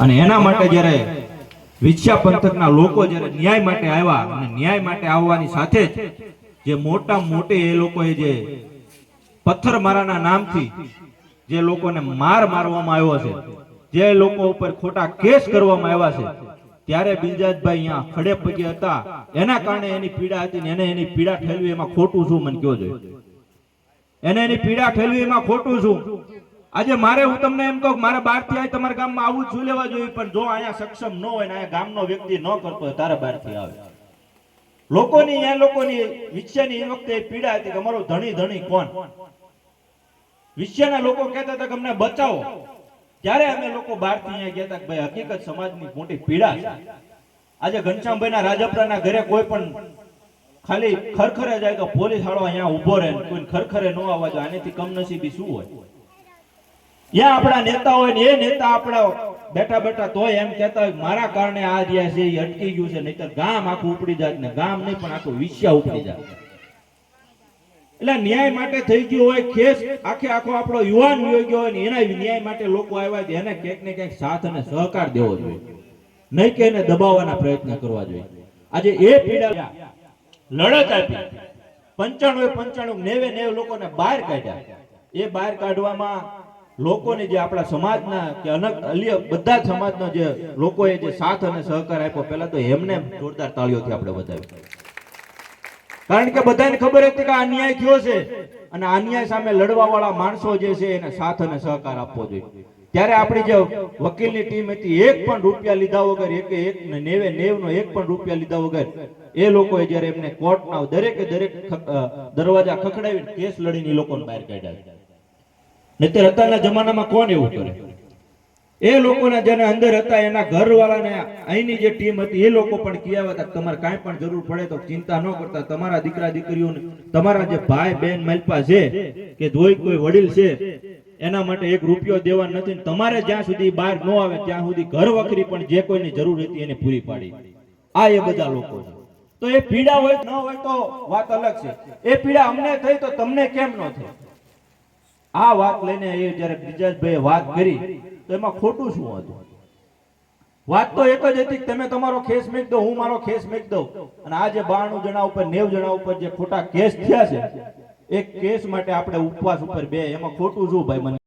અને એના માટે જ્યારે વિછ્યા પંથકના લોકો જ્યારે ન્યાય માટે આવ્યા અને ન્યાય માટે આવવાની સાથે જ જે મોટા મોટે એ લોકોએ જે પથ્થરમારાના નામથી જે લોકોને મારવામાં આવ્યો છે, જે લોકો ઉપર ખોટા કેસ કરવામાં આવ્યા છે, ત્યારે બિલજાતભાઈ અહીંયા ખડે પગે હતા. એના કારણે એની પીડા હતી ને એને એની પીડા ઠેલવી એમાં ખોટું શું મને કયો જોઈએ? એને એની પીડા ઠેલવી એમાં ખોટું શું? આજે મારે હું તમને એમ કહું મારે બહારથી આવી તમારા ગામમાં આવું જ લેવા જોઈએ, પણ જો અહીંયા સક્ષમ ન હોય ને અહીંયા ગામનો વ્યક્તિ ન કરતો હોય તારે બહારથી આવે. લોકોની વિષયની એ વખતે પીડા હતી કે અમારો ધણી કોણ? વિષયના લોકો કહેતા હતા કે અમને બચાવો. ત્યારે અમે લોકો બહારથી અહીંયા ગયા હતા કે ભાઈ હકીકત સમાજની મોટી પીડા છે. આજે ઘનશ્યામભાઈના રાજપરાના ઘરે કોઈ પણ ખાલી ખરખરે જાય તો પોલીસ વાળો અહીંયા ઉભો રહે, કોઈ ખરખરે ન આવવા જાય. આનેથી કમનસીબી શું હોય? ત્યાં આપણા નેતા હોય ને એ નેતા આપણા બેઠા બેઠા તોય એમ કહેતા હોય મારા કારણે આ રહ્યા છે એ અટકી ગયું છે, નહીતર ગામ આખું ઉપડી જાત ને ગામ નહીં પણ આખું વિશ્વ ઉપડી જાત. એટલે ન્યાય માટે થઈ ગયો હોય કેસ, આખો આપણો યુવાન વયો ગયો હોય ને એના ન્યાય માટે લોકો આવ્યા છે, એને ક્યાંક ને ક્યાંક સાથ અને સહકાર દેવો જોઈએ, નહીં કે એને દબાવવાના પ્રયત્ન કરવા જોઈએ. આજે એ પીડા લડત આપી 95 90 લોકોને બહાર કાઢ્યા. એ બહાર કાઢવામાં લોકોને જે આપણા સમાજના કે અન્ય બધા સમાજનો જે લોકોએ જે સાથ અને સહકાર આપ્યો, પહેલા તો એમને જોરદાર તાળીઓથી આપણે બતાવ્યું. કારણ કે બધાને ખબર હતી કે આ અન્યાય થયો છે અને આ અન્યાય સામે લડવા વાળા માણસો જે છે એને સાથ અને સહકાર આપવો જોઈએ. ત્યારે આપણી જે વકીલની ટીમ હતી એક પણ રૂપિયા લીધા વગર, એક 90 નો એક પણ રૂપિયા લીધા વગર એ લોકોએ જ્યારે એમને કોર્ટના દરેક દરવાજા ખખડાવીને કેસ લડીને એ લોકોને બહાર કાઢ્યા. નહીતર અત્યારના જમાનામાં કોણ એવું કરે? એ લોકોના જેને અંદર હતા એના ઘરવાળાને અહીંની જે ટીમ હતી એ લોકો પણ કહેવા હતા તમારે કાંઈ પણ જરૂર પડે તો ચિંતા ન કરતા, તમારા દીકરા દીકરીઓને તમારા જે ભાઈ બહેન માલપા છે કે જોઈ કોઈ વડીલ છે એના માટે એક રૂપિયો દેવા નથી. તમારે જ્યાં સુધી બહાર ન આવે ત્યાં સુધી ઘર વખરી પણ જે કોઈની જરૂર હતી એને પૂરી પાડી. આ એ બધા લોકો છે. તો એ પીડા હોય ન હોય તો વાત અલગ છે. એ પીડા અમને થઈ તો તમને કેમ ન થઈ? આ વાત લઈને એ જયારે બિરજાભાઈએ વાત કરી તો એમાં ખોટું શું હતું? વાત તો એક જ હતી કે તમે તમારો કેસ મેક દો, હું મારો કેસ મેક દઉં. અને આ જે 92 જણા ઉપર 90 જણા ઉપર જે ખોટા કેસ થયા છે એ કેસ માટે આપણે ઉપવાસ ઉપર બે, એમાં ખોટું શું ભાઈ? મને